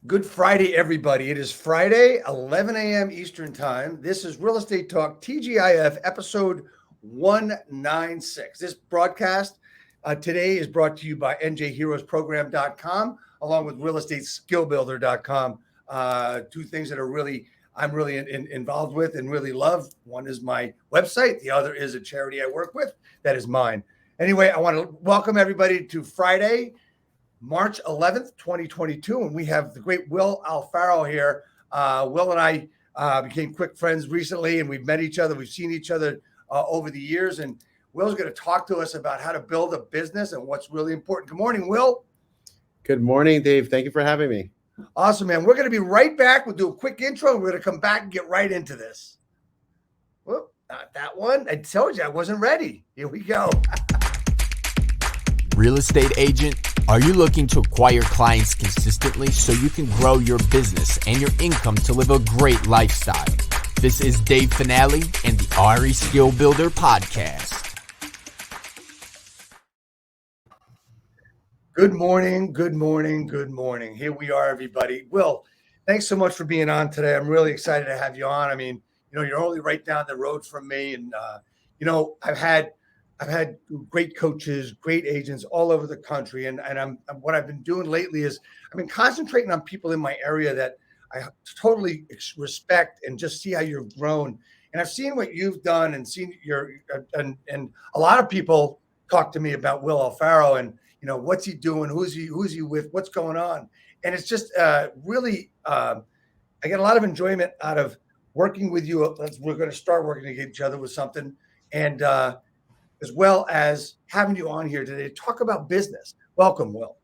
Good Friday, everybody. It is Friday, 11 a.m. Eastern Time. This is Real Estate Talk TGIF episode 196. This broadcast today is brought to you by njheroesprogram.com along with realestateskillbuilder.com. Two things that I'm really involved with and really love. One is my website. The other is a charity I work with. That is mine. Anyway, I want to welcome everybody to Friday, March 11th, 2022, and we have the great Will Alfaro here. Will and I became quick friends recently, and we've met each other. We've seen each other over the years, and Will's going to talk to us about how to build a business and what's really important. Good morning, Will. Good morning, Dave. Thank you for having me. Awesome, man. We're going to be right back. We'll do a quick intro, and we're going to come back and get right into this. Whoop, not that one. I told you I wasn't ready. Here we go. Real estate agent, are you looking to acquire clients consistently so you can grow your business and your income to live a great lifestyle? This is Dave Finale and the RE Skill Builder podcast. Good morning, good morning, good morning. Here we are, everybody. Will, thanks so much for being on today. I'm really excited to have you on. I mean, you're only right down the road from me, and I've had great coaches, great agents all over the country, and what I've been doing lately is I've been concentrating on people in my area that I totally respect and just see how you've grown. And I've seen what you've done and seen and a lot of people talk to me about Will Alfaro and what's he doing, who's he with, what's going on, and it's just really I get a lot of enjoyment out of working with you. We're going to start working to get each other with something, and as well as having you on here today to talk about business. Welcome, Will.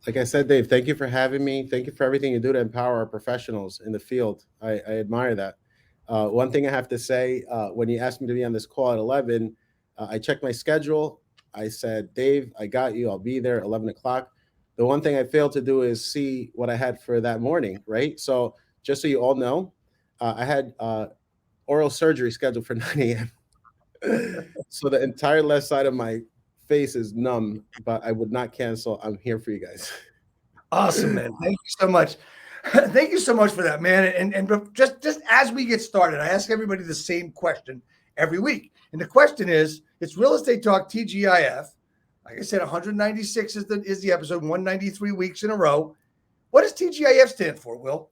Like I said, Dave, thank you for having me. Thank you for everything you do to empower our professionals in the field. I admire that. One thing I have to say, when you asked me to be on this call at 11, I checked my schedule. I said, Dave, I got you. I'll be there at 11 o'clock. The one thing I failed to do is see what I had for that morning, right? So just so you all know, I had oral surgery scheduled for 9 a.m. So the entire left side of my face is numb, but I would not cancel. I'm here for you guys. Awesome, man. Thank you so much. Thank you so much for that, man. And just as we get started, I ask everybody the same question every week. And the question is, it's Real Estate Talk TGIF. Like I said, 196 is the episode, 193 weeks in a row. What does TGIF stand for, Will?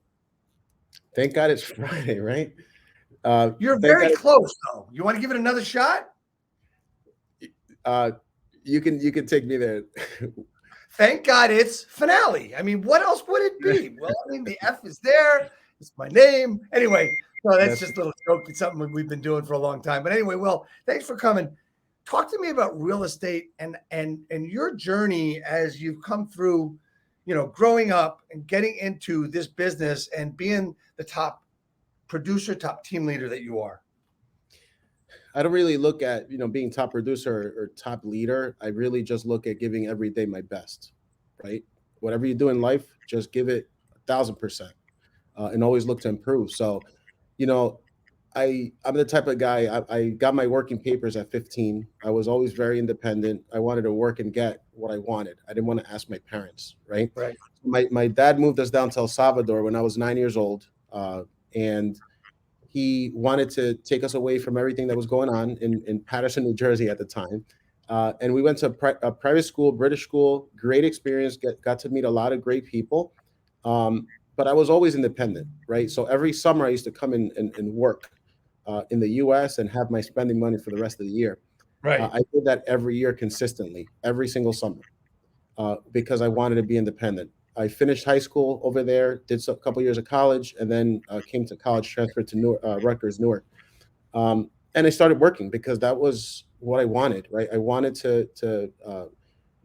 Thank God it's Friday, right? You're very close, though. You want to give it another shot? You can take me there. Thank God it's finale. I mean, what else would it be? Well, I mean, the F is there. It's my name. Anyway, so that's just a little joke. It's something we've been doing for a long time. But anyway, Will, thanks for coming. Talk to me about real estate and your journey as you've come through, growing up and getting into this business and being the top producer, top team leader that you are. I don't really look at, being top producer or top leader. I really just look at giving every day my best, right? Whatever you do in life, just give it 1,000%, and always look to improve. So, I'm the type of guy, I got my working papers at 15. I was always very independent. I wanted to work and get what I wanted. I didn't want to ask my parents, right? Right. My dad moved us down to El Salvador when I was 9 years old. And he wanted to take us away from everything that was going on in Patterson, New Jersey at the time. And we went to a private school, British school, great experience, got to meet a lot of great people. But I was always independent, right? So every summer I used to come in and work in the US and have my spending money for the rest of the year. Right. I did that every year consistently, every single summer, because I wanted to be independent. I finished high school over there, did a couple years of college, and then came to college, transferred to Rutgers, Newark. And I started working because that was what I wanted, right? I wanted to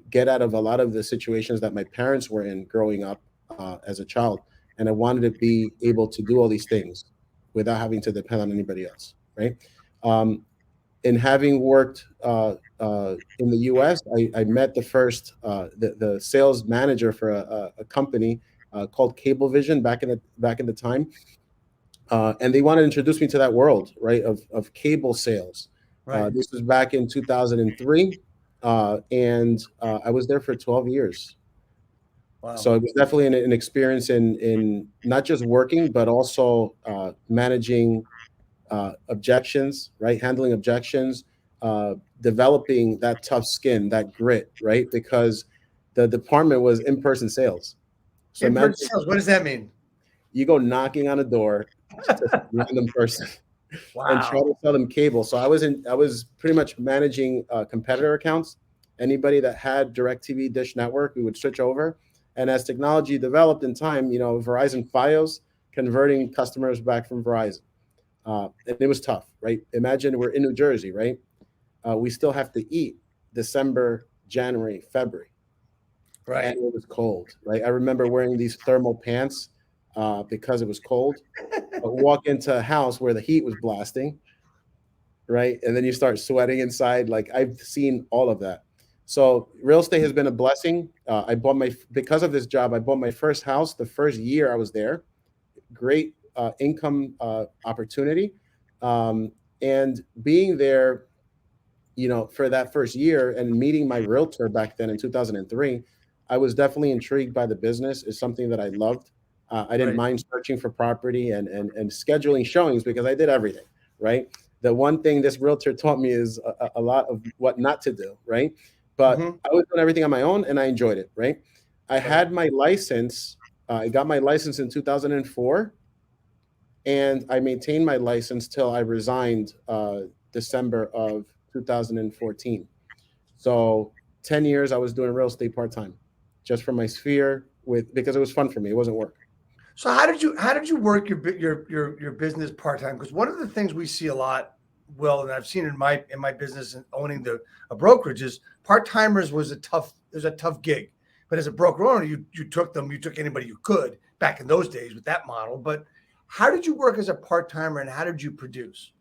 get out of a lot of the situations that my parents were in growing up as a child. And I wanted to be able to do all these things without having to depend on anybody else, right? In having worked in the U.S., I met the first the sales manager for a company called Cablevision back in the time, and they wanted to introduce me to that world, right, of cable sales. Right. This was back in 2003, and I was there for 12 years. Wow. So it was definitely an experience in not just working, but also managing objections, right? Handling objections, developing that tough skin, that grit, right? Because the department was in-person sales. So In-person imagine sales, what does that mean? you go knocking on a door to some random person and try Wow. to sell them cable. So I was pretty much managing competitor accounts. Anybody that had DirecTV Dish Network, we would switch over. And as technology developed in time, Verizon Fios converting customers back from Verizon. And it was tough, right? Imagine we're in New Jersey, right? We still have to eat December, January, February. Right. And it was cold, right? I remember wearing these thermal pants because it was cold. Walk into a house where the heat was blasting, right? And then you start sweating inside. Like I've seen all of that. So real estate has been a blessing. Because of this job, I bought my first house the first year I was there. Great income opportunity. And being there, for that first year and meeting my realtor back then in 2003, I was definitely intrigued by the business. It's something that I loved. I didn't Right. mind searching for property and scheduling showings because I did everything, right? The one thing this realtor taught me is a lot of what not to do, right? But I was doing everything on my own and I enjoyed it, right? I had my license. I got my license in 2004 and I maintained my license till I resigned December of 2014. So 10 years I was doing real estate part-time just for my sphere because it was fun for me. It wasn't work. So how did you work your business part-time? Because one of the things we see a lot, Will, and I've seen in my business and owning a brokerage, is part-timers was a tough gig. But as a broker owner, you took anybody you could back in those days with that model. But how did you work as a part-timer and how did you produce?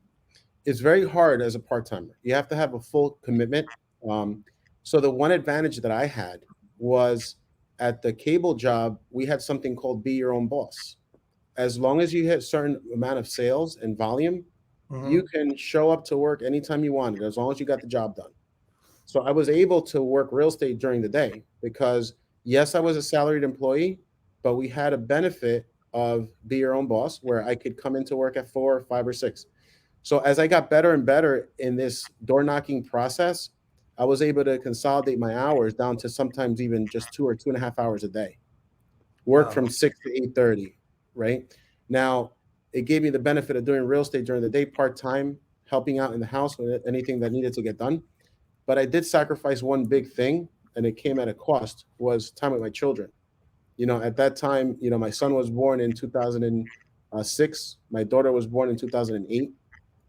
It's very hard as a part-timer. You have to have a full commitment. So the one advantage that I had was at the cable job, we had something called be your own boss. As long as you hit a certain amount of sales and volume, you can show up to work anytime you wanted, as long as you got the job done. So I was able to work real estate during the day because, yes, I was a salaried employee, but we had a benefit of be your own boss where I could come into work at 4, 5, or 6. So as I got better and better in this door knocking process, I was able to consolidate my hours down to sometimes even just 2 or 2.5 hours a day. Work from 6 to 8:30, right? Now, it gave me the benefit of doing real estate during the day part-time, helping out in the house with anything that needed to get done. But I did sacrifice one big thing, and it came at a cost, was time with my children. At that time, my son was born in 2006. My daughter was born in 2008.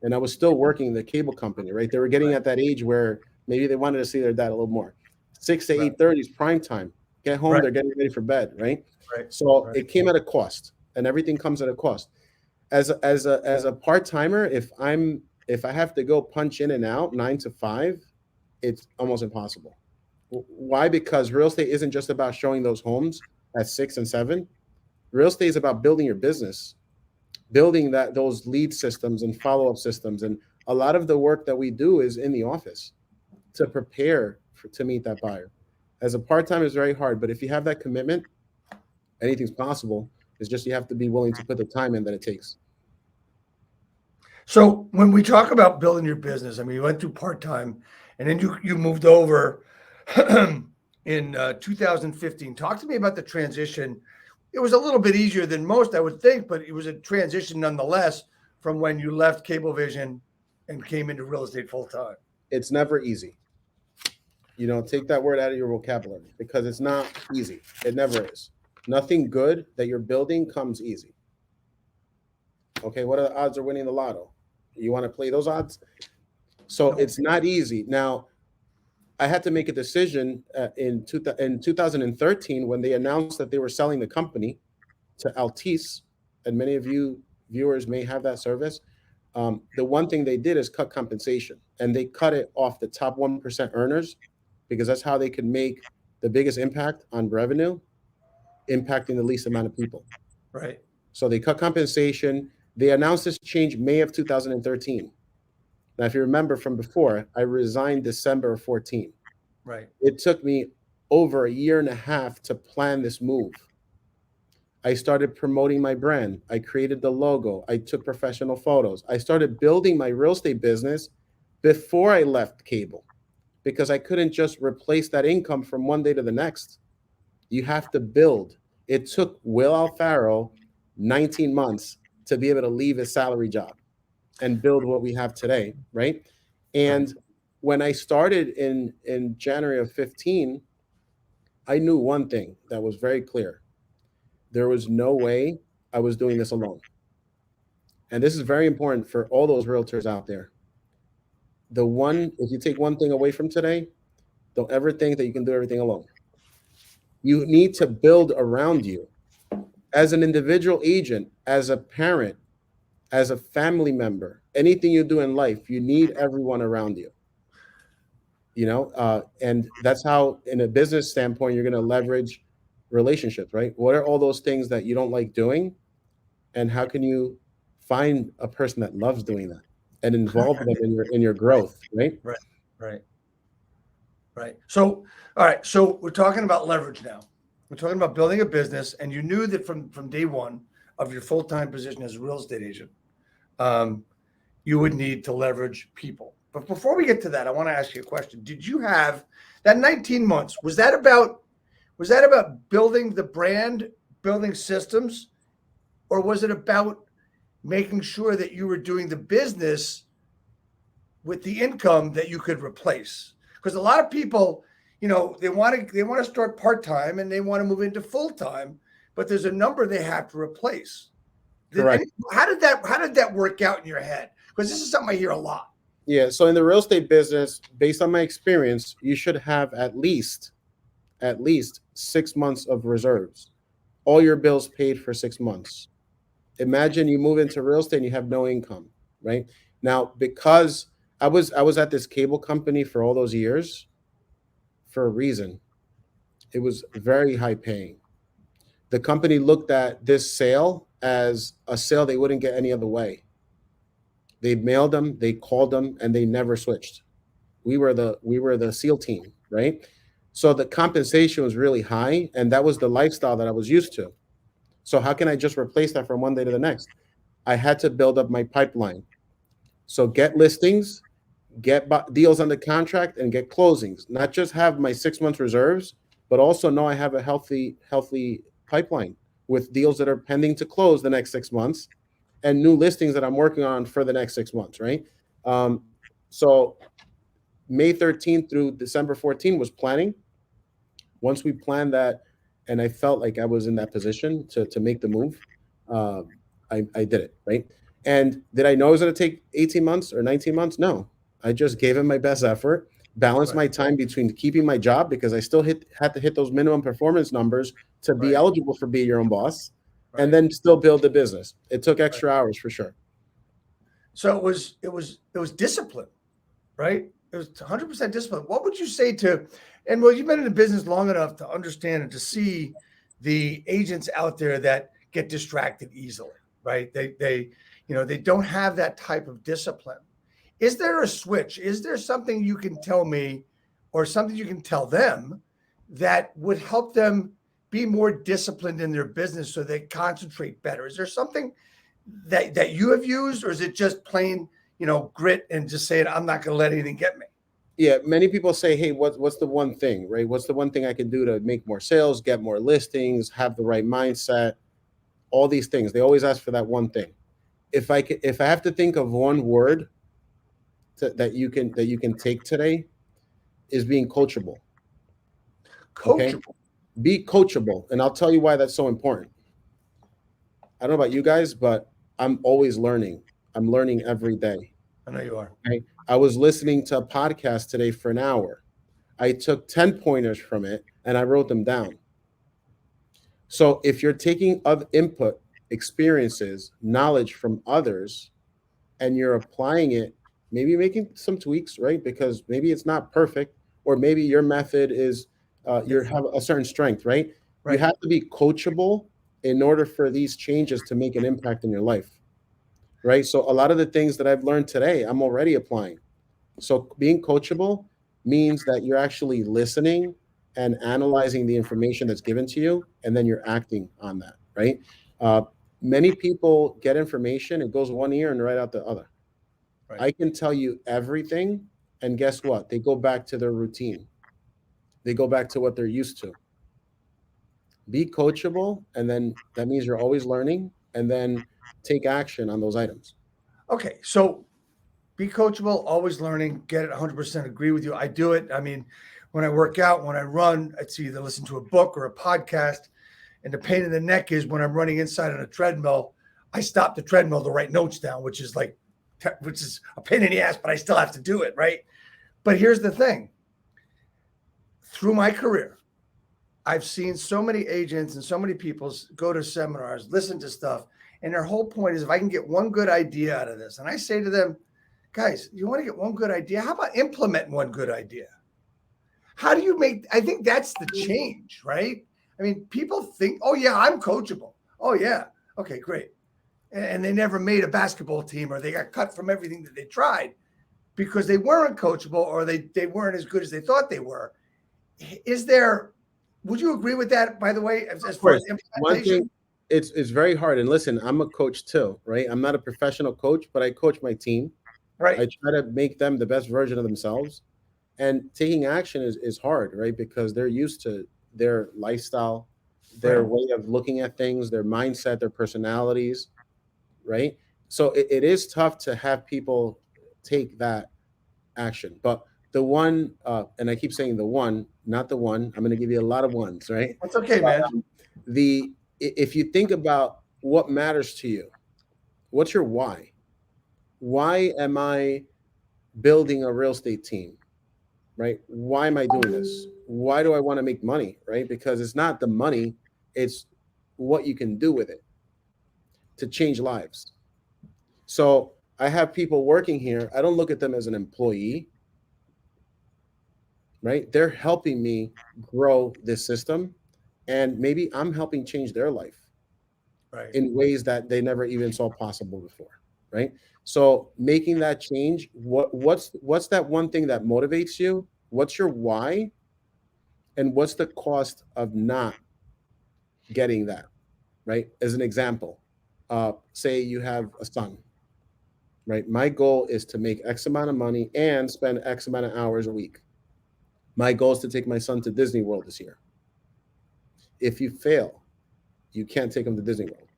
And I was still working the cable company, right? They were getting at that age where maybe they wanted to see their dad a little more. 6 to 8:30 is prime time. Get home, they're getting ready for bed, right? So it came at a cost, and everything comes at a cost. As a part-timer, if I have to go punch in and out 9 to 5, it's almost impossible. Why? Because real estate isn't just about showing those homes at 6 and 7. Real estate is about building your business, building those lead systems and follow-up systems. And a lot of the work that we do is in the office to prepare to meet that buyer. As a part-time, it's very hard, but if you have that commitment, anything's possible. It's just you have to be willing to put the time in that it takes. So when we talk about building your business, I mean, you went through part-time and then you moved over in 2015. Talk to me about the transition. It was a little bit easier than most, I would think, but it was a transition nonetheless from when you left Cablevision and came into real estate full-time. It's never easy. Take that word out of your vocabulary because it's not easy. It never is. Nothing good that you're building comes easy. Okay, what are the odds of winning the Lotto? You want to play those odds? So it's not easy. Now, I had to make a decision in 2013 when they announced that they were selling the company to Altice, and many of you viewers may have that service. The one thing they did is cut compensation, and they cut it off the top 1% earners because that's how they could make the biggest impact on revenue, impacting the least amount of people. Right. So they cut compensation. They announced this change May of 2013. Now, if you remember from before, I resigned December of 14. Right. It took me over a year and a half to plan this move. I started promoting my brand. I created the logo. I took professional photos. I started building my real estate business before I left cable, because I couldn't just replace that income from one day to the next. You have to build. It took Will Alfaro 19 months to be able to leave his salary job and build what we have today, right? And when I started in January of 15, I knew one thing that was very clear. There was no way I was doing this alone. And this is very important for all those realtors out there. If you take one thing away from today, don't ever think that you can do everything alone. You need to build around you as an individual agent, as a parent, as a family member. Anything you do in life, you need everyone around you. And that's how, in a business standpoint, you're going to leverage relationships, right? What are all those things that you don't like doing, and how can you find a person that loves doing that and involve them in your growth, right? Right. So, all right. So we're talking about leverage now. We're talking about building a business, and you knew that from day one of your full-time position as a real estate agent, you would need to leverage people. But before we get to that, I want to ask you a question. Did you have that 19 months? Was that about building the brand, building systems, or was it about making sure that you were doing the business with the income that you could replace? Because a lot of people, they want to start part-time and they want to move into full-time, but there's a number they have to replace. Correct. How did that work out in your head? Because this is something I hear a lot. Yeah. So in the real estate business, based on my experience, you should have at least 6 months of reserves, all your bills paid for 6 months. Imagine you move into real estate and you have no income, right? Now, because I was at this cable company for all those years for a reason. It was very high paying. The company looked at this sale as a sale they wouldn't get any other way. They mailed them, they called them, and they never switched. We were the SEAL team, right? So the compensation was really high, and that was the lifestyle that I was used to. So how can I just replace that from one day to the next? I had to build up my pipeline. So get listings, get deals under contract, and get closings. Not just have my 6 months reserves, but also know I have a healthy pipeline with deals that are pending to close the next 6 months and new listings that I'm working on for the next 6 months, right? So May 13th through December 14th was planning. Once we planned that, and I felt like I was in that position to make the move, I did it, right? And did I know it was going to take 18 months or 19 months? No. I just gave it my best effort, balanced my time between keeping my job, because I still had to hit those minimum performance numbers to be eligible for Be Your Own Boss, and then still build the business. It took extra hours for sure. So it was discipline, right? It was 100% discipline. What would you say to, and well, you've been in the business long enough to understand and to see the agents out there that get distracted easily, right? They don't have that type of discipline. Is there a switch? Is there something you can tell me or something you can tell them that would help them be more disciplined in their business so they concentrate better? Is there something that you have used, or is it just plain, grit and just saying, I'm not going to let anything get me? Yeah, many people say, hey, what's the one thing, right? What's the one thing I can do to make more sales, get more listings, have the right mindset, all these things. They always ask for that one thing. If I have to think of one word that you can take today, is being coachable. Coachable. Okay? Be coachable. And I'll tell you why that's so important. I don't know about you guys, but I'm always learning. I'm learning every day. I know you are. Okay? I was listening to a podcast today for an hour. I took 10 pointers from it and I wrote them down. So if you're taking other input, experiences, knowledge from others, and you're applying it, maybe making some tweaks, right? Because maybe it's not perfect, or maybe your method is you have a certain strength, right? You have to be coachable in order for these changes to make an impact in your life, right? So a lot of the things that I've learned today, I'm already applying. So being coachable means that you're actually listening, and analyzing the information that's given to you, and then you're acting on that, right? Many people get information, it goes one ear and right out the other. Right. I can tell you everything, and guess what? They go back to their routine. They go back to what they're used to. Be coachable, and then that means you're always learning, and then take action on those items. Okay, so be coachable, always learning, get it 100%, agree with you. I do it. I mean, when I work out, when I run, it's either listen to a book or a podcast. And the pain in the neck is when I'm running inside on a treadmill, I stop the treadmill to write notes down, which is a pain in the ass, but I still have to do it, right? But here's the thing. Through my career, I've seen so many agents and so many people go to seminars, listen to stuff, and their whole point is if I can get one good idea out of this. And I say to them, guys, you want to get one good idea? How about implement one good idea? How do you I think that's the change, right? I mean, people think, oh, yeah, I'm coachable. Oh, yeah. Okay, great. And they never made a basketball team, or they got cut from everything that they tried because they weren't coachable, or they weren't as good as they thought they were. Would you agree with that, by the way, as far as implementation? One thing, it's very hard. And listen, I'm a coach too, right? I'm not a professional coach, but I coach my team. Right. I try to make them the best version of themselves. And taking action is hard, right? Because they're used to their lifestyle, their way of looking at things, their mindset, their personalities, right? So it is tough to have people take that action. But the one, and I keep saying the one, not the one, I'm going to give you a lot of ones, right? That's okay, man. If you think about what matters to you, what's your why? Why am I building a real estate team, right? Why am I doing this? Why do I want to make money, right? Because it's not the money, it's what you can do with it to change lives. So I have people working here. I don't look at them as an employee, right? They're helping me grow this system, and maybe I'm helping change their life in ways that they never even saw possible before, right? So making that change, what's that one thing that motivates you? What's your why? And what's the cost of not getting that, right? As an example, say you have a son, right? My goal is to make X amount of money and spend X amount of hours a week. My goal is to take my son to Disney World this year. If you fail, you can't take him to Disney World.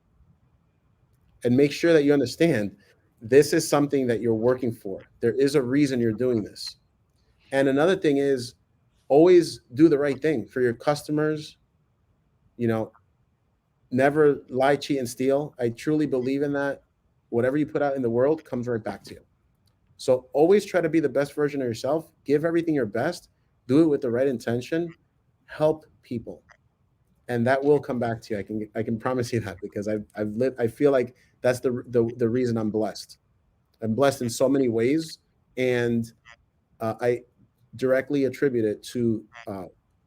And make sure that you understand this is something that you're working for. There is a reason you're doing this. And another thing is always do the right thing for your customers. You know, never lie, cheat, and steal. I truly believe in that. Whatever you put out in the world comes right back to you. So always try to be the best version of yourself. Give everything your best. Do it with the right intention. Help people, and that will come back to you. I can promise you that, because I've lived. I feel like that's the reason I'm blessed. I'm blessed in so many ways, and I directly attribute it to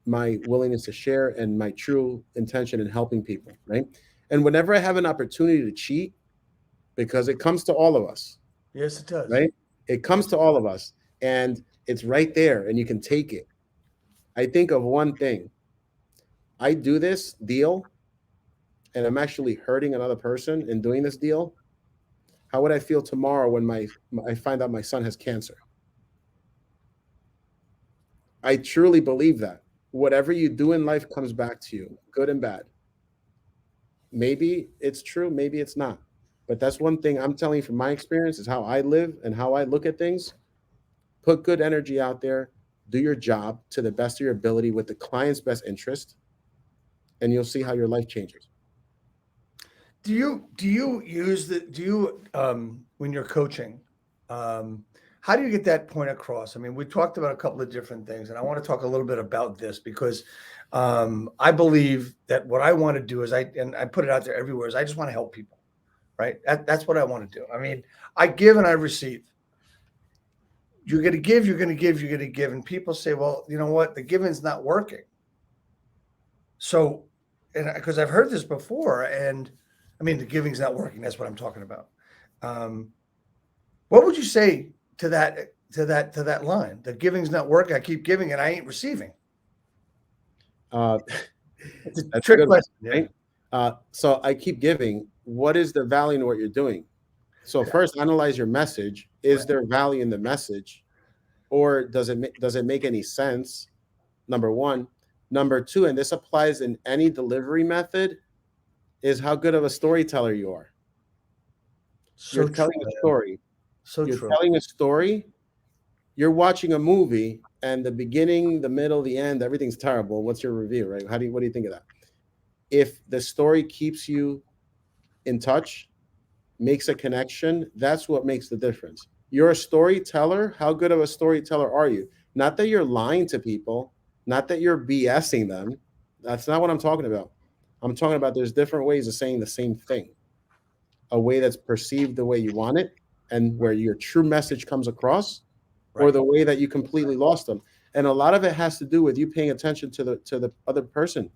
my willingness to share and my true intention in helping people, right? And whenever I have an opportunity to cheat, because it comes to all of us. Yes, it does. Right? It comes to all of us, and it's right there, and you can take it. I think of one thing. I do this deal, and I'm actually hurting another person in doing this deal. How would I feel tomorrow when I find out my son has cancer? I truly believe that. Whatever you do in life comes back to you, good and bad. Maybe it's true, maybe it's not. But that's one thing I'm telling you from my experience is how I live and how I look at things. Put good energy out there. Do your job to the best of your ability with the client's best interest, and you'll see how your life changes. Do you use when you're coaching, how do you get that point across? I mean, we talked about a couple of different things, and I want to talk a little bit about this because I believe that what I want to do is I put it out there everywhere is I just want to help people, right? That's what I want to do. I mean, I give and I receive. You're going to give, you're going to give, you're going to give. And people say, well, you know what? The giving's not working. So, and because I've heard this before, and I mean, the giving's not working. That's what I'm talking about. What would you say to that line? The giving's not working. I keep giving and I ain't receiving. Uh, It's a that's a trick good one, question. Yeah. right? So I keep giving. What is the value in what you're doing? So first, analyze your message. Is there value in the message, or does it make any sense? Number one. Number two, and this applies in any delivery method, is how good of a storyteller you are. So You're true, telling a man. story. So You're true. telling a story. You're watching a movie, and the beginning, the middle, the end, everything's terrible. What's your review, right? What do you think of that? If the story keeps you in touch, makes a connection, that's what makes the difference. You're a storyteller. How good of a storyteller are you? Not that you're lying to people, not that you're BSing them. That's not what I'm talking about. I'm talking about there's different ways of saying the same thing. A way that's perceived the way you want it, and where your true message comes across, or the way that you completely lost them. And a lot of it has to do with you paying attention to the other person.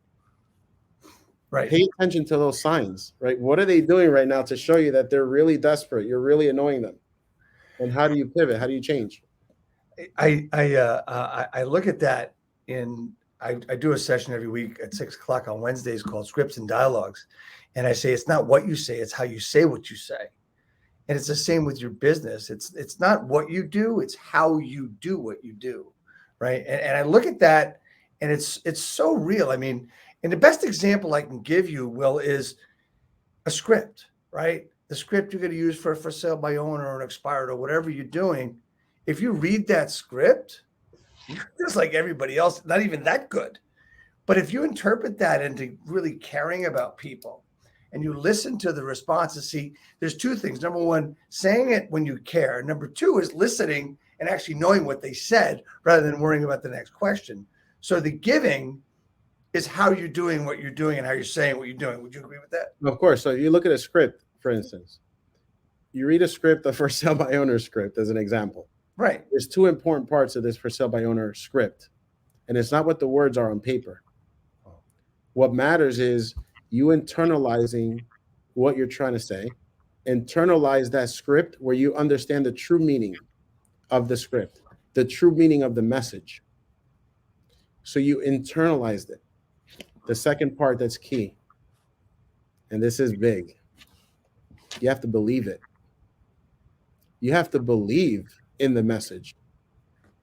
Right. Pay attention to those signs, right? What are they doing right now to show you that they're really desperate? You're really annoying them. And how do you pivot? How do you change? I look at that I do a session every week at 6 o'clock on Wednesdays called Scripts and Dialogues. And I say, it's not what you say, it's how you say what you say. And it's the same with your business. It's not what you do, it's how you do what you do. Right. And I look at that and it's so real. I mean, and the best example I can give you, Will, is a script, right? The script you're going to use for sale by owner or an expired or whatever you're doing. If you read that script, you're just like everybody else, not even that good. But if you interpret that into really caring about people and you listen to the responses, see, there's two things. Number one, saying it when you care. Number two is listening and actually knowing what they said rather than worrying about the next question. So the giving is how you're doing what you're doing and how you're saying what you're doing. Would you agree with that? Of course. So you look at a script, for instance. You read a script, the for sale by owner script, as an example. Right. There's two important parts of this for sale by owner script. And it's not what the words are on paper. What matters is you internalizing what you're trying to say. Internalize that script where you understand the true meaning of the script, the true meaning of the message. So you internalized it. The second part that's key, and this is big, you have to believe it. You have to believe in the message.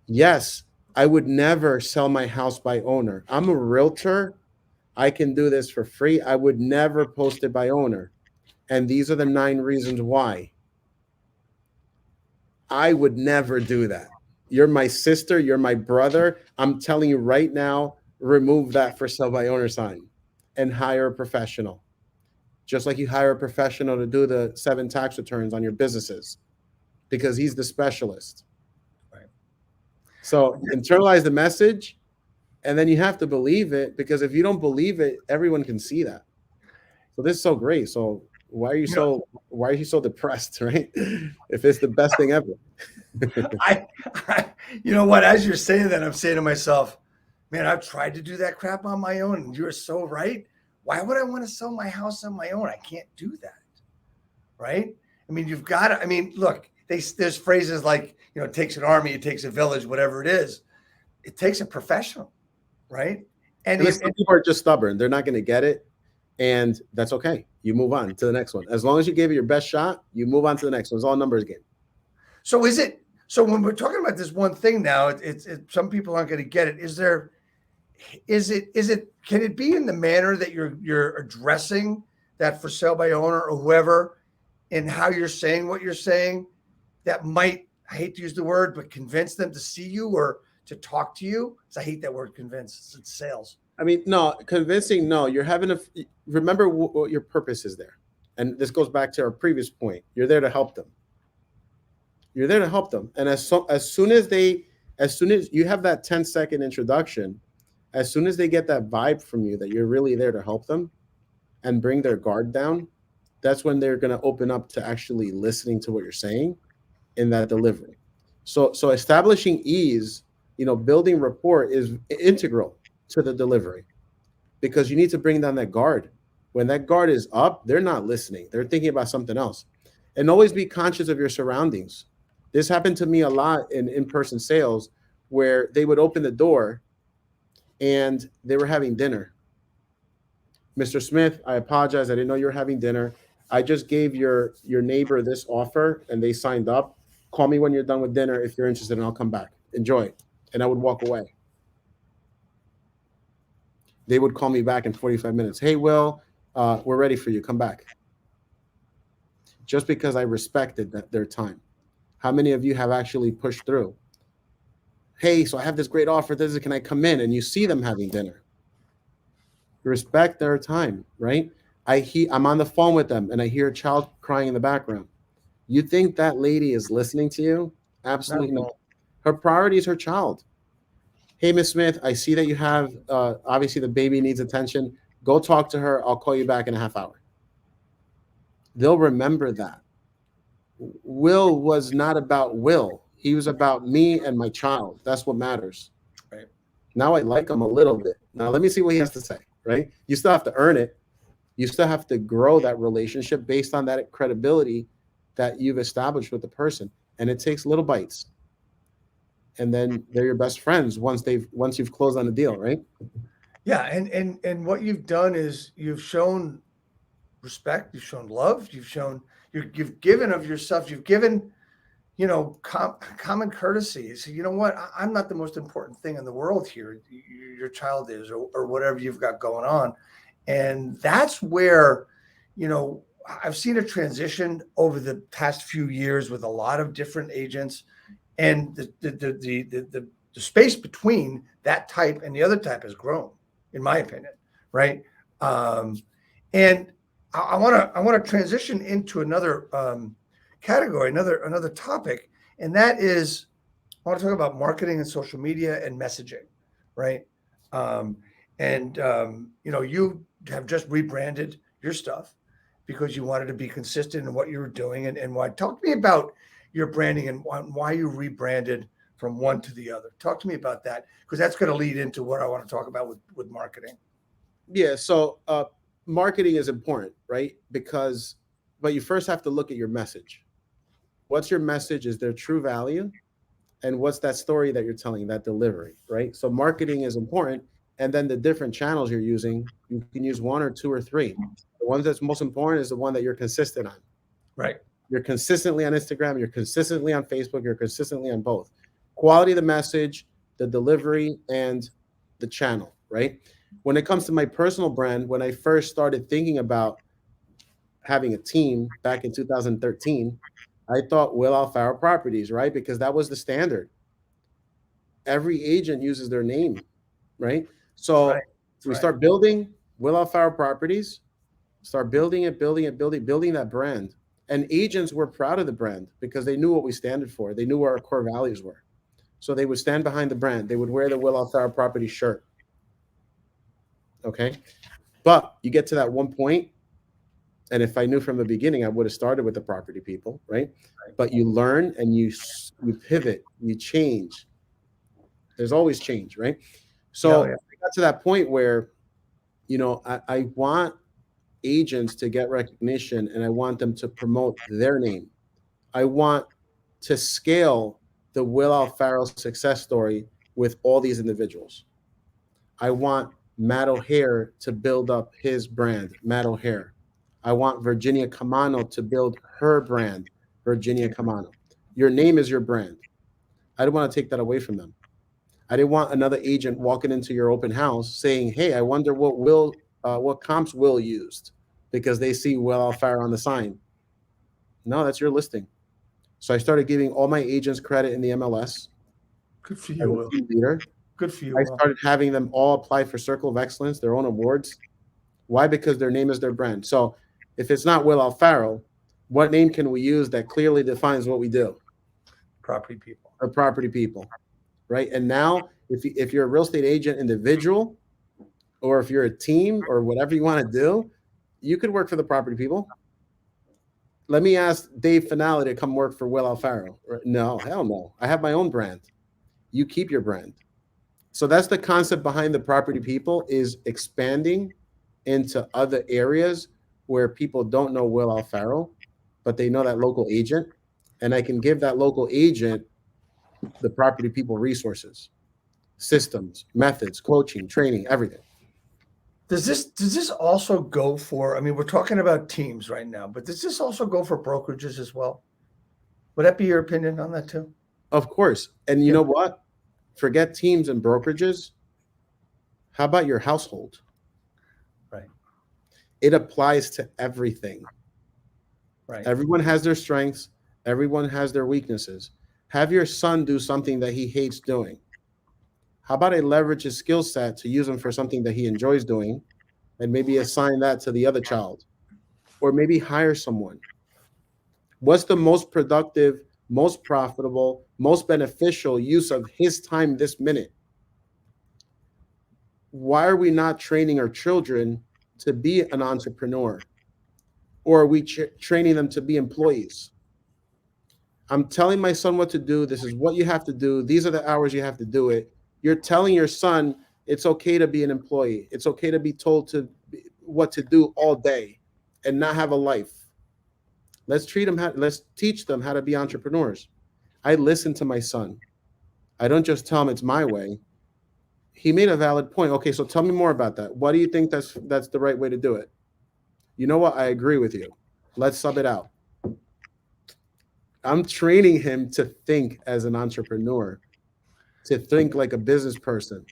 Yes, I would never sell my house by owner. I'm a realtor. I can do this for free. I would never post it by owner. And these are the 9 reasons why. I would never do that. You're my sister. You're my brother. I'm telling you right now, remove that for sale by owner sign and hire a professional. Just like you hire a professional to do the 7 tax returns on your businesses because he's the specialist. Right. So internalize the message, and then you have to believe it, because if you don't believe it, everyone can see that. So this is so great. So why are you so depressed, right? If it's the best thing ever. You know what? As you're saying that, I'm saying to myself, man, I've tried to do that crap on my own. And you're so right. Why would I want to sell my house on my own? I can't do that. Right. I mean, you've got to, I mean, look, there's phrases like, you know, it takes an army, it takes a village, whatever it is. It takes a professional. Right. And some people are just stubborn. They're not going to get it. And that's okay. You move on to the next one. As long as you gave it your best shot, you move on to the next one. It's all a numbers game. So when we're talking about this one thing now, it's some people aren't going to get it. Can it be in the manner that you're addressing that for sale by owner or whoever, and how you're saying what you're saying, that might, I hate to use the word, but convince them to see you or to talk to you? Because I hate that word convince. It's sales. I mean, no, convincing, no. You're having remember what your purpose is there. And this goes back to our previous point. You're there to help them. You're there to help them. And as soon as you have that 10-second introduction, as soon as they get that vibe from you that you're really there to help them and bring their guard down, that's when they're going to open up to actually listening to what you're saying in that delivery. So establishing ease, building rapport is integral to the delivery, because you need to bring down that guard. When that guard is up, they're not listening. They're thinking about something else. And always be conscious of your surroundings. This happened to me a lot in in-person sales, where they would open the door and they were having dinner. Mr. Smith, I apologize. I didn't know you were having dinner. I just gave your neighbor this offer and they signed up. Call me when you're done with dinner if you're interested and I'll come back. Enjoy. And I would walk away. They would call me back in 45 minutes. Hey, Will, we're ready for you. Come back. Just because I respected their time. How many of you have actually pushed through? Hey, so I have this great offer. Can I come in? And you see them having dinner. Respect their time, right? I'm on the phone with them and I hear a child crying in the background. You think that lady is listening to you? Absolutely not. Her priority is her child. Hey, Miss Smith, I see that you have, obviously the baby needs attention. Go talk to her. I'll call you back in a half hour. They'll remember that. Will was not about Will. He was about me and my child. That's what matters. Right. Now I like him a little bit. Now let me see what he has to say, right? You still have to earn it. You still have to grow that relationship based on that credibility that you've established with the person. And it takes little bites. And then they're your best friends once you've closed on the deal, right? Yeah, and what you've done is you've shown respect, you've shown love, you've given of yourself, you've given, common courtesy. So you know what? I'm not the most important thing in the world here. Your child is, or whatever you've got going on, and that's where, I've seen a transition over the past few years with a lot of different agents, and the space between that type and the other type has grown, in my opinion, right? And I want to transition into another category, another topic, and that is I want to talk about marketing and social media and messaging, right? You have just rebranded your stuff because you wanted to be consistent in what you were doing, and why. Talk to me about your branding and why you rebranded from one to the other. Talk to me about that, because that's going to lead into what I want to talk about with marketing. Yeah. So marketing is important, right? But you first have to look at your message. What's your message? Is there true value? And what's that story that you're telling, that delivery, right? So marketing is important. And then the different channels you're using, you can use one or two or three. The one that's most important is the one that you're consistent on. Right. You're consistently on Instagram, you're consistently on Facebook, you're consistently on both. Quality of the message, the delivery, and the channel, right? When it comes to my personal brand, when I first started thinking about having a team back in 2013, I thought Will Alfaro Properties, right? Because that was the standard. Every agent uses their name, right? So we start building Will Alfaro Properties, start building that brand. And agents were proud of the brand because they knew what we stood for. They knew what our core values were. So they would stand behind the brand. They would wear the Will Alfaro Properties shirt. Okay. But you get to that one point, and if I knew from the beginning, I would have started with the property people, right? But you learn and you pivot, you change. There's always change, right? So I got to that point where, I want agents to get recognition and I want them to promote their name. I want to scale the Will Alfaro success story with all these individuals. I want Matt O'Hare to build up his brand, Matt O'Hare. I want Virginia Camano to build her brand, Virginia Camano. Your name is your brand. I didn't want to take that away from them. I didn't want another agent walking into your open house saying, hey, I wonder what comps Will used because they see Will Alfaro on the sign. No, that's your listing. So I started giving all my agents credit in the MLS. Good for you, Will. Leader. Good for you. I started having them all apply for Circle of Excellence, their own awards. Why? Because their name is their brand. So if it's not Will Alfaro, what name can we use that clearly defines what we do? Property people. Or property people, right? And now, if you're a real estate agent individual, or if you're a team or whatever you want to do, you could work for the property people. Let me ask Dave Finale to come work for Will Alfaro. No, hell no. I have my own brand. You keep your brand. So that's the concept behind the property people, is expanding into other areas where people don't know Will Alfaro, but they know that local agent. And I can give that local agent the property people resources. systems, methods, coaching, training, everything. Does this also go for, I mean, we're talking about teams right now, but does this also go for brokerages as well? Would that be your opinion on that too? Of course. And you know what? Forget teams and brokerages. How about your household? Right. It applies to everything. Right. Everyone has their strengths. Everyone has their weaknesses. Have your son do something that he hates doing. How about I leverage his skill set to use him for something that he enjoys doing, and maybe assign that to the other child, or maybe hire someone? What's the most productive, most profitable, most beneficial use of his time this minute? Why are we not training our children to be an entrepreneur? Or are we training them to be employees? I'm telling my son what to do. This is what you have to do. These are the hours you have to do it. You're telling your son it's okay to be an employee. It's okay to be told what to do all day and not have a life. Let's teach them how to be entrepreneurs. I listen to my son. I don't just tell him it's my way. He made a valid point. Okay, so tell me more about that. What do you think that's the right way to do it? You know what? I agree with you. Let's sub it out. I'm training him to think as an entrepreneur, to think like a business person.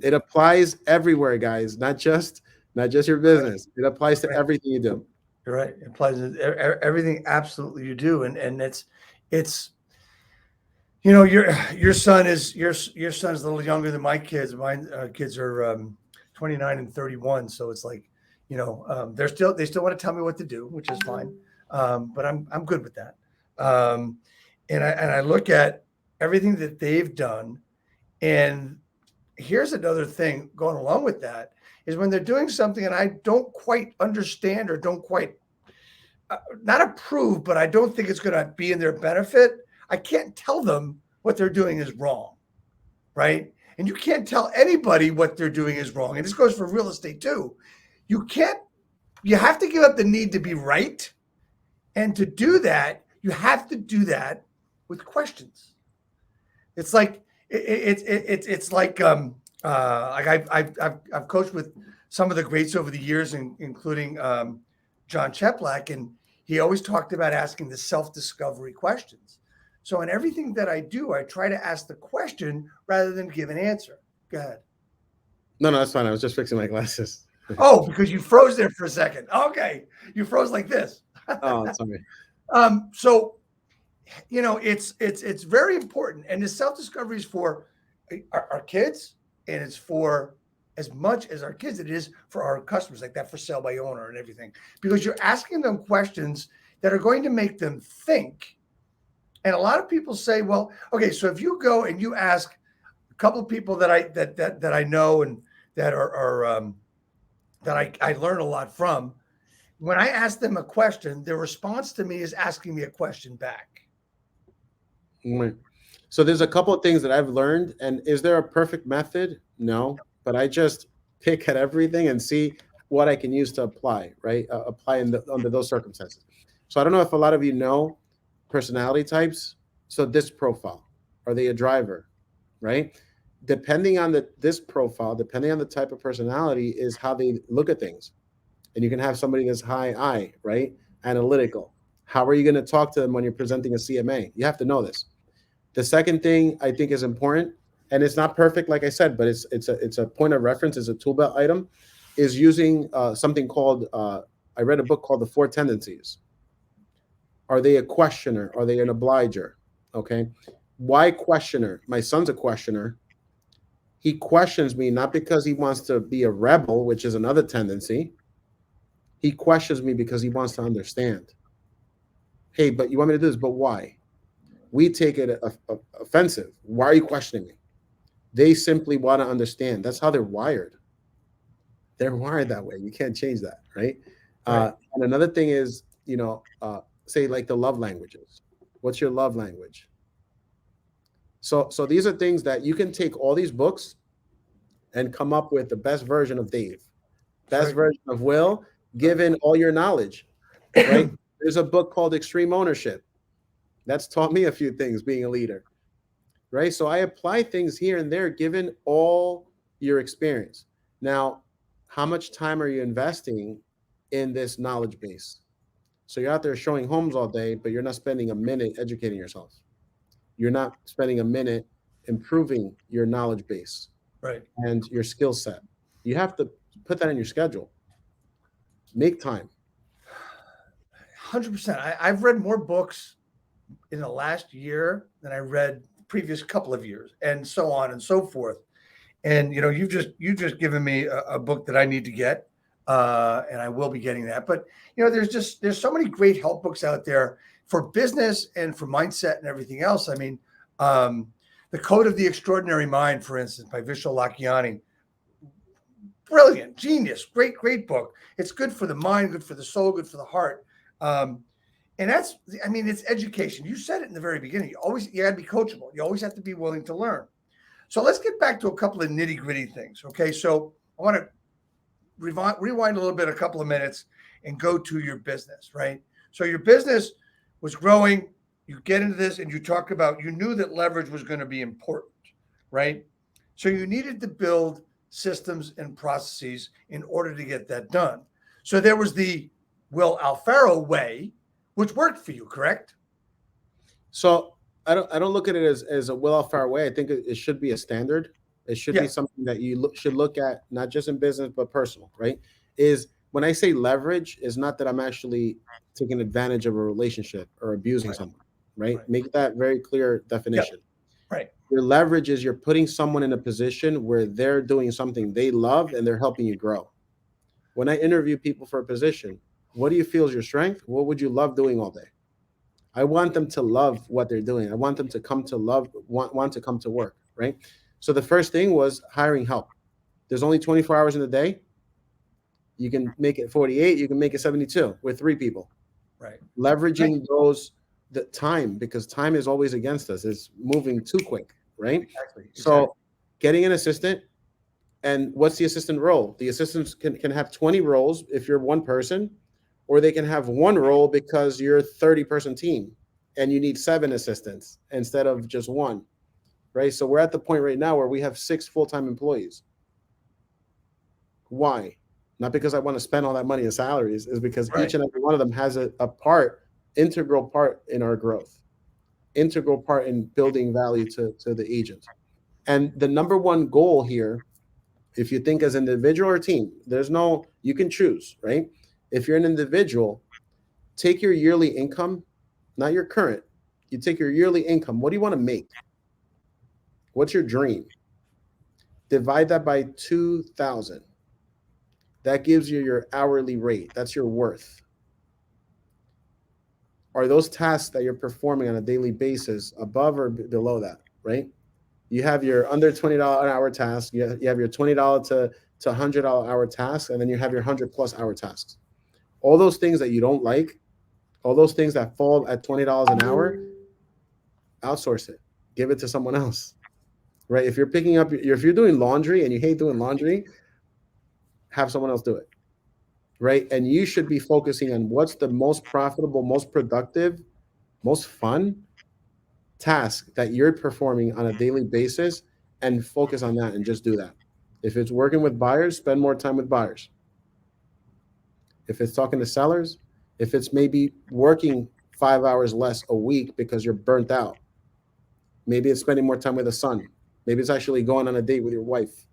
It applies everywhere, guys, not just your business. It applies to everything you do. You're right. It applies to everything. Absolutely, you do. And it's you know, your son is a little younger than my kids. My kids are 29 and 31. So it's like, you know, they still want to tell me what to do, which is fine. But I'm good with that. And I look at everything that they've done, and here's another thing going along with that is when they're doing something and I don't quite understand or don't quite not approve, but I don't think it's going to be in their benefit. I can't tell them what they're doing is wrong, right? And you can't tell anybody what they're doing is wrong. And this goes for real estate too. You have to give up the need to be right. And to do that, you have to do that with questions. It's like it's like I've coached with some of the greats over the years, including John Cheplack, and he always talked about asking the self-discovery questions. So in everything that I do, I try to ask the question rather than give an answer. Go ahead. No, that's fine. I was just fixing my glasses. Oh, because you froze there for a second. Okay, you froze like this. Oh, sorry. So, you know, it's very important, and the self-discovery is for our kids, and it's for as much as our kids, it is for our customers, like that for sale by owner and everything, because you're asking them questions that are going to make them think. And a lot of people say, well, okay, so if you go and you ask a couple of people that I know and that are that I learn a lot from, when I ask them a question, their response to me is asking me a question back. Right. So there's a couple of things that I've learned. And is there a perfect method? No, but I just pick at everything and see what I can use to apply, right? Apply under those circumstances. So I don't know if a lot of you know personality types. So this profile, are they a driver, right? Depending on this profile, depending on the type of personality is how they look at things. And you can have somebody that's high I, right? Analytical. How are you going to talk to them when you're presenting a CMA? You have to know this. The second thing I think is important, and it's not perfect, like I said, but it's a point of reference, it's a tool belt item, is using something called, I read a book called The Four Tendencies. Are they a questioner? Are they an obliger? Okay. Why questioner? My son's a questioner. He questions me not because he wants to be a rebel, which is another tendency. He questions me because he wants to understand. Hey, but you want me to do this, but why? We take it offensive. Why are you questioning me? They simply want to understand. That's how they're wired. They're wired that way. You can't change that, right? Right. And another thing is, you know, say like the love languages. What's your love language? So these are things that you can take all these books and come up with the best version of Dave, best version of Will, given all your knowledge, right? There's a book called Extreme Ownership. That's taught me a few things being a leader. right? So I apply things here and there given all your experience. Now, how much time are you investing in this knowledge base? So you're out there showing homes all day, but you're not spending a minute educating yourself. You're not spending a minute improving your knowledge base Right. and your skill set. You have to put that in your schedule. Make time. 100%. I've read more books in the last year than I read the previous couple of years, and so on and so forth. And you've just given me a book that I need to get, and I will be getting that. But there's so many great help books out there for business and for mindset and everything else. I mean, The Code of the Extraordinary Mind, for instance, by Vishal Lakhiani. Brilliant, genius, great book. It's good for the mind, good for the soul, good for the heart. And it's education. You said it in the very beginning. You got to be coachable. You always have to be willing to learn. So let's get back to a couple of nitty gritty things. Okay. So I want to rewind a little bit, a couple of minutes, and go to your business, right? So your business was growing. You get into this and you talk about, you knew that leverage was going to be important, right? So you needed to build systems and processes in order to get that done. So there was the Will Alfaro way, which worked for you, correct? So I don't look at it as a Will Alfaro way. I think it should be a standard. It should be something that you should look at, not just in business, but personal, right? Is when I say leverage, is not that I'm actually taking advantage of a relationship or abusing someone, right? Make that very clear definition. Right. Your leverage is you're putting someone in a position where they're doing something they love and they're helping you grow. When I interview people for a position, what do you feel is your strength? What would you love doing all day? I want them to love what they're doing. I want them to come to love, want to come to work, right? So the first thing was hiring help. There's only 24 hours in the day. You can make it 48. You can make it 72 with 3 people. Right. Leveraging the time, because time is always against us. It's moving too quick, right? Exactly. So getting an assistant, and what's the assistant role? The assistants can have 20 roles if you're one person, or they can have one role because you're a 30-person team and you need 7 assistants instead of just 1, right? So we're at the point right now where we have 6 full-time employees. Why? Not because I want to spend all that money in salaries, is because each and every one of them has a integral part in our growth, integral part in building value to the agent. And the number one goal here, if you think as an individual or team, you can choose, right? If you're an individual, take your yearly income, not your current. You take your yearly income. What do you want to make? What's your dream? Divide that by 2,000. That gives you your hourly rate. That's your worth. Are those tasks that you're performing on a daily basis above or below that, right? You have your under $20 an hour task. You have your $20 to $100 hour tasks, and then you have your 100+ hour tasks. All those things that you don't like, all those things that fall at $20 an hour, outsource it. Give it to someone else, right? If you're doing laundry and you hate doing laundry, have someone else do it, right? And you should be focusing on what's the most profitable, most productive, most fun task that you're performing on a daily basis, and focus on that and just do that. If it's working with buyers, spend more time with buyers. If it's talking to sellers, if it's maybe working 5 hours less a week because you're burnt out, maybe it's spending more time with a son. Maybe it's actually going on a date with your wife.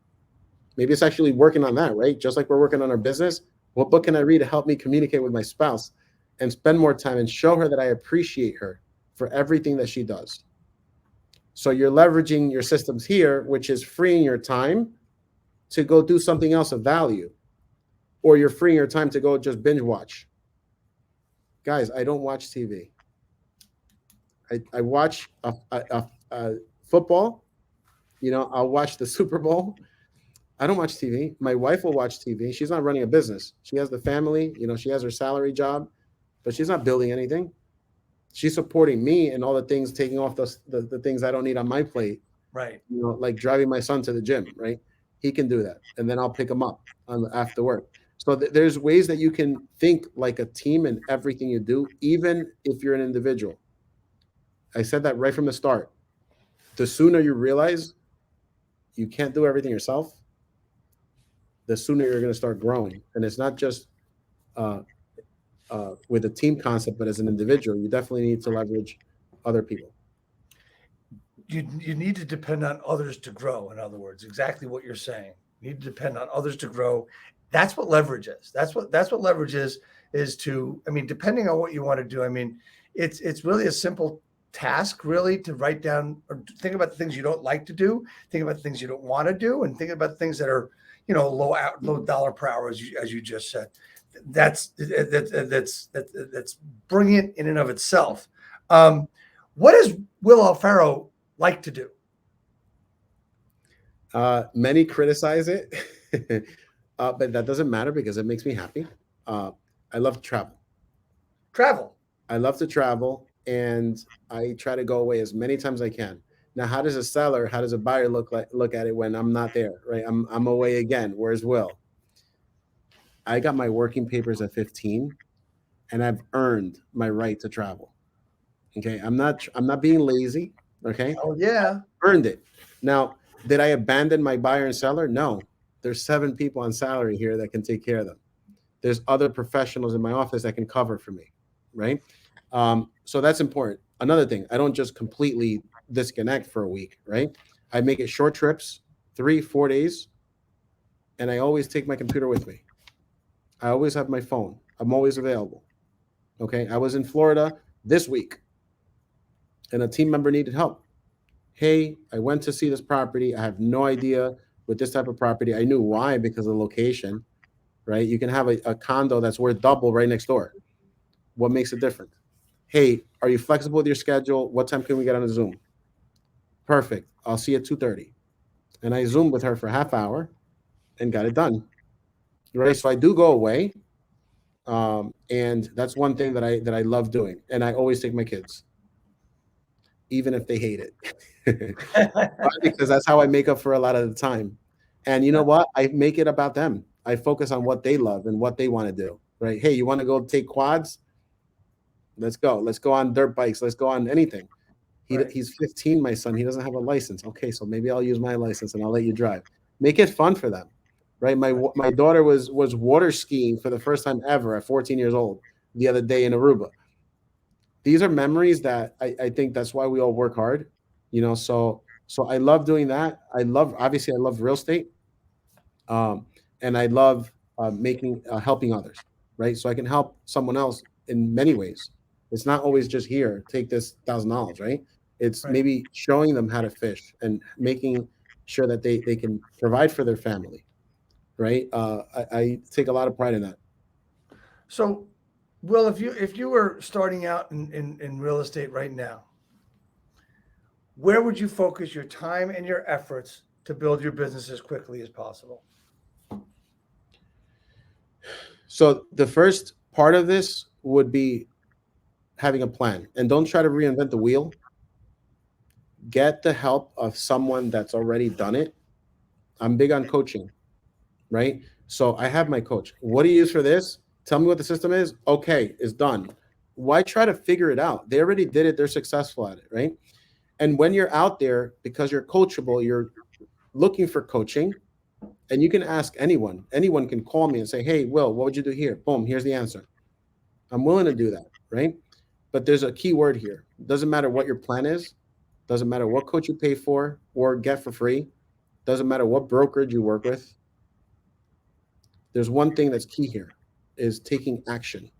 Maybe it's actually working on that, right? Just like we're working on our business. What book can I read to help me communicate with my spouse and spend more time and show her that I appreciate her for everything that she does? So you're leveraging your systems here, which is freeing your time to go do something else of value, or you're freeing your time to go just binge watch. Guys, I don't watch TV. I watch football. I'll watch the Super Bowl. I don't watch TV. My wife will watch TV. She's not running a business. She has the family. She has her salary job, but she's not building anything. She's supporting me and all the things, taking off the things I don't need on my plate. Right. Like driving my son to the gym, right? He can do that. And then I'll pick him up after work. So there's ways that you can think like a team in everything you do, even if you're an individual. I said that right from the start. the sooner you realize you can't do everything yourself, the sooner you're going to start growing. And it's not just with a team concept, but as an individual, you definitely need to leverage other people. You need to depend on others to grow. In other words, exactly what you're saying. You need to depend on others to grow. That's what leverage is. That's what leverage is to, I mean, depending on what you want to do. I mean, it's really a simple task, really, to write down or think about the things you don't like to do, think about the things you don't want to do, and think about things that are, you know, low dollar per hour, as you just said. That's brilliant in and of itself. What does Will Alfaro like to do? Many criticize it, but that doesn't matter because it makes me happy. I love to travel. I love to travel, and I try to go away as many times as I can. Now, how does a buyer look at it when I'm not there, right? I'm away again. Where's Will? I got my working papers at 15, and I've earned my right to travel. Okay, I'm not being lazy. Okay. Oh yeah, I earned it. Now, did I abandon my buyer and seller? No. There's 7 people on salary here that can take care of them. There's other professionals in my office that can cover for me, right? So that's important. Another thing, I don't just completely disconnect for a week, right? I make it short trips, 3-4 days, and I always take my computer with me. I always have my phone. I'm always available. Okay. I was in Florida this week, and a team member needed help. Hey, I went to see this property. I have no idea with this type of property. I knew why, because of the location, right? You can have a condo that's worth double right next door. What makes it different? Hey, are you flexible with your schedule? What time can we get on a Zoom? Perfect. I'll see you at 2:30. And I Zoomed with her for a half hour and got it done. Right. So I do go away. And that's one thing that I love doing. And I always take my kids, even if they hate it. Because that's how I make up for a lot of the time. And you know what? I make it about them. I focus on what they love and what they want to do. Right. Hey, you want to go take quads? Let's go. Let's go on dirt bikes. Let's go on anything. He's 15, my son. He doesn't have a license. Okay, so maybe I'll use my license and I'll let you drive. Make it fun for them. Right. My daughter was water skiing for the first time ever at 14 years old the other day in Aruba. These are memories that I think that's why we all work hard, you know. So I love doing that. Obviously I love real estate, and I love helping others, right? So I can help someone else in many ways. It's not always just here, take this $1,000, right? It's maybe showing them how to fish and making sure that they can provide for their family, right? I take a lot of pride in that. So, Will, if you were starting out in real estate right now, where would you focus your time and your efforts to build your business as quickly as possible? So the first part of this would be having a plan, and don't try to reinvent the wheel. Get the help of someone that's already done it. I'm big on coaching, right? So I have my coach. What do you use for this? Tell me what the system is. Okay, it's done. Why try to figure it out? They already did it. They're successful at it, right? And when you're out there, because you're coachable, you're looking for coaching, and you can ask anyone. Anyone can call me and say, hey, Will, what would you do here? Boom, here's the answer. I'm willing to do that, right? But there's a key word here. Doesn't matter what your plan is. Doesn't matter what coach you pay for or get for free. Doesn't matter what brokerage you work with. There's one thing that's key here, is taking action.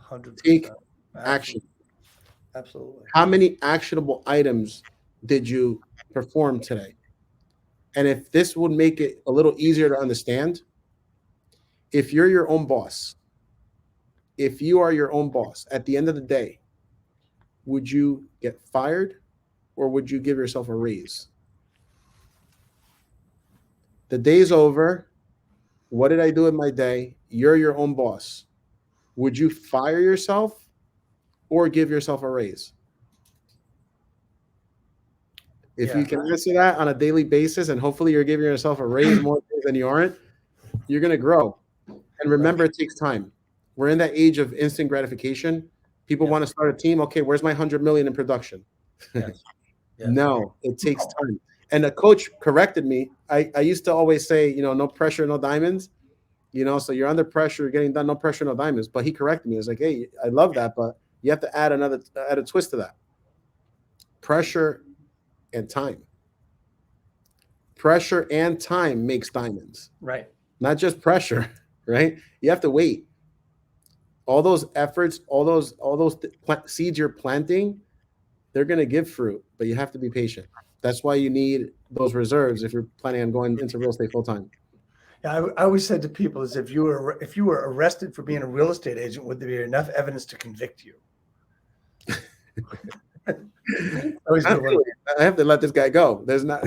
100%. Take action. Absolutely. How many actionable items did you perform today? And if this would make it a little easier to understand, if you're your own boss, if you are your own boss, at the end of the day, would you get fired or would you give yourself a raise? The day's over. What did I do in my day? You're your own boss. Would you fire yourself or give yourself a raise? If you can answer that on a daily basis, and hopefully you're giving yourself a raise more than you aren't, you're going to grow. And remember, it takes time. We're in that age of instant gratification. People want to start a team. Okay, where's my 100 million in production? Yeah. No, it takes time. And the coach corrected me. I used to always say, no pressure, no diamonds. So you're under pressure, getting done, no pressure, no diamonds. But he corrected me. He was like, hey, I love that, but you have to add a twist to that. Pressure and time. Pressure and time makes diamonds. Right. Not just pressure, right? You have to wait. All those efforts, all those seeds you're planting, they're going to give fruit, but you have to be patient. That's why you need those reserves if you're planning on going into real estate full time. Yeah, I always said to people is if you were arrested for being a real estate agent, would there be enough evidence to convict you? I have to let this guy go. There's not.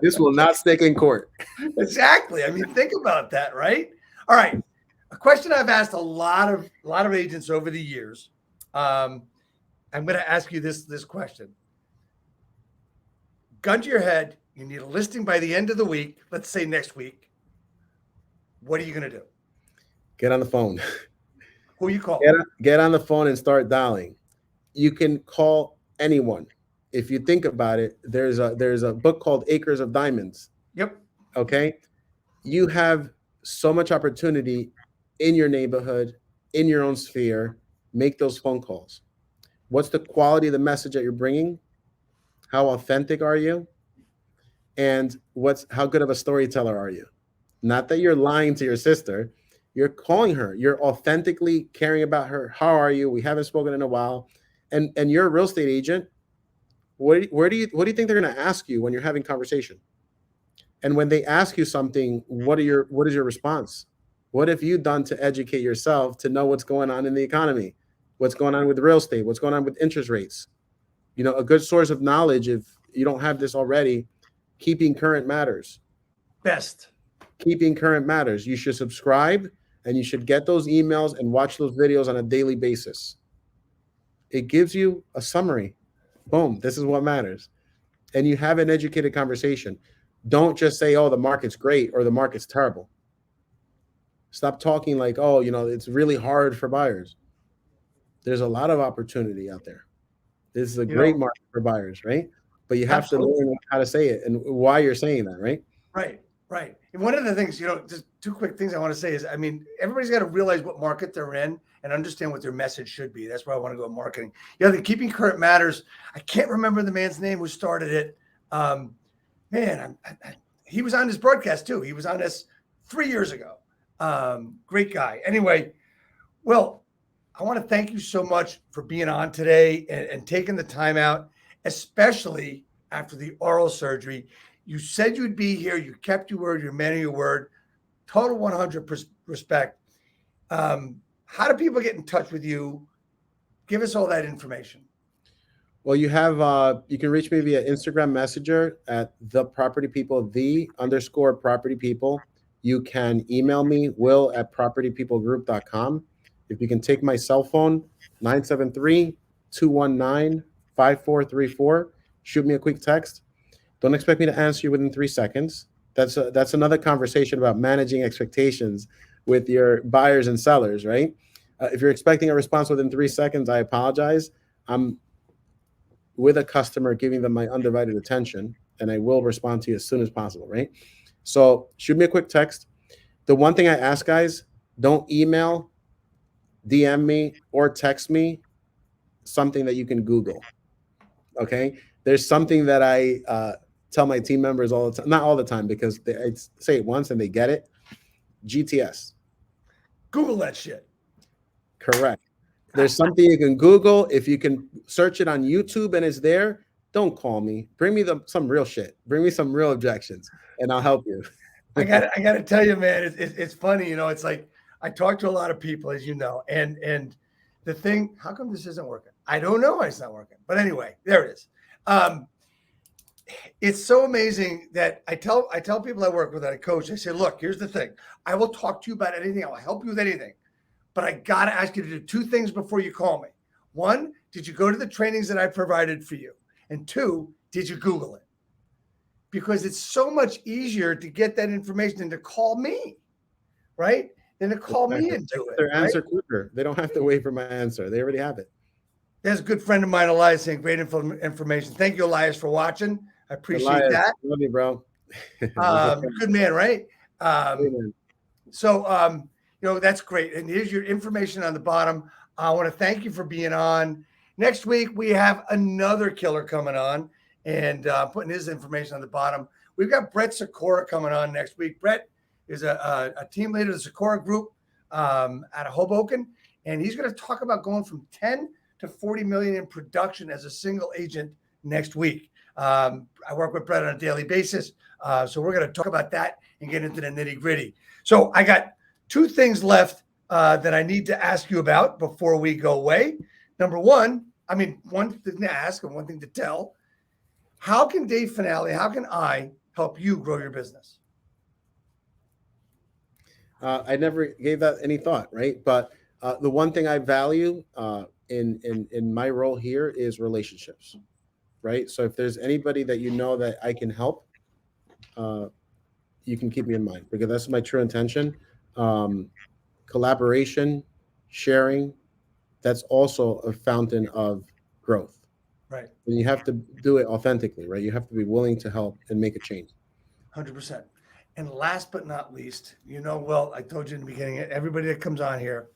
This will not stick in court. Exactly. I mean, think about that, right? All right. A question I've asked a lot of agents over the years. I'm going to ask you this question. Gun to your head. You need a listing by the end of the week. Let's say next week. What are you going to do? Get on the phone. Who you call? Get on the phone and start dialing. You can call anyone. If you think about it, there's a book called Acres of Diamonds. Yep. Okay. You have so much opportunity in your neighborhood, in your own sphere. Make those phone calls. What's the quality of the message that you're bringing? How authentic are you? And how good of a storyteller are you? Not that you're lying to your sister. You're calling her. You're authentically caring about her. How are you? We haven't spoken in a while. And you're a real estate agent. What do you think they're going to ask you when you're having conversation? And when they ask you something, what is your response? What have you done to educate yourself to know what's going on in the economy? What's going on with real estate? What's going on with interest rates? A good source of knowledge, if you don't have this already, keeping current matters. Best. Keeping current matters. You should subscribe and you should get those emails and watch those videos on a daily basis. It gives you a summary. Boom, this is what matters. And you have an educated conversation. Don't just say, oh, the market's great or the market's terrible. Stop talking like, oh, it's really hard for buyers. There's a lot of opportunity out there. This is a great market for buyers, right? But you have to learn how to say it and why you're saying that, right? Right. And one of the things, just two quick things I want to say is, I mean, everybody's got to realize what market they're in and understand what their message should be. That's why I want to go marketing. The keeping current matters. I can't remember the man's name who started it. He was on this broadcast too. He was on this 3 years ago. Great guy. Anyway, Will, I want to thank you so much for being on today and taking the time out, especially after the oral surgery. You said you'd be here. You kept your word. You're a man of your word. Total 100% respect. How do people get in touch with you? Give us all that information. Well, you can reach me via Instagram Messenger at _property people. You can email me, will@propertypeoplegroup.com. If you can take my cell phone, 973-219-5434. Shoot me a quick text. Don't expect me to answer you within 3 seconds. That's another conversation about managing expectations with your buyers and sellers, right? If you're expecting a response within 3 seconds, I apologize. I'm with a customer, giving them my undivided attention, and I will respond to you as soon as possible, right? So shoot me a quick text. The one thing I ask guys, don't email, DM me, or text me something that you can Google, okay? There's something that I tell my team members all the time, not all the time because I say it once and they get it. GTS. Google that shit. Correct. There's something you can Google. If you can search it on YouTube and it's there, don't call me. Bring me some real shit. Bring me some real objections and I'll help you. I got to tell you, man, it's funny. It's like I talk to a lot of people, as you know, and the thing, how come this isn't working? I don't know why it's not working. But anyway, there it is. It's so amazing that I tell people I work with, that I coach, I say, look, here's the thing. I will talk to you about anything. I will help you with anything. But I got to ask you to do two things before you call me. One, did you go to the trainings that I provided for you? And two, did you Google it? Because it's so much easier to get that information than to call me, right? Than to call me and do it. Their answer quicker. They don't have to wait for my answer. They already have it. There's a good friend of mine, Elias, saying great information. Thank you, Elias, for watching. I appreciate Elias, that. love you, bro. Good man, right? Good man. So, that's great. And here's your information on the bottom. I want to thank you for being on. Next week, we have another killer coming on and putting his information on the bottom. We've got Brett Sikora coming on next week. Brett is a team leader of the Sikora Group out of Hoboken, and he's going to talk about going from 10 to 40 million in production as a single agent next week. I work with Brett on a daily basis, so we're going to talk about that and get into the nitty gritty. So I got two things left that I need to ask you about before we go away. Number one thing to ask and one thing to tell. How can Dave Finale, how can I help you grow your business? I never gave that any thought, right? But the one thing I value in my role here is relationships, right? So if there's anybody that you know that I can help, you can keep me in mind, because that's my true intention. Collaboration, sharing, that's also a fountain of growth. Right. And you have to do it authentically, right? You have to be willing to help and make a change. 100%. And last but not least, well, I told you in the beginning, everybody that comes on here,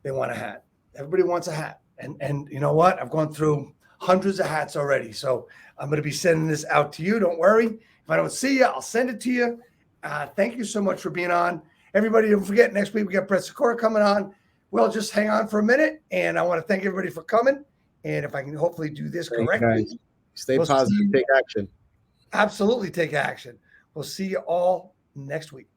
they want a hat. Everybody wants a hat. And you know what? I've gone through hundreds of hats already. So I'm going to be sending this out to you. Don't worry. If I don't see you, I'll send it to you. Thank you so much for being on. Everybody, don't forget, next week we got Brett Sikora coming on. Well, just hang on for a minute. And I want to thank everybody for coming. And if I can hopefully do this correctly. Stay positive, take action. Absolutely take action. We'll see you all next week.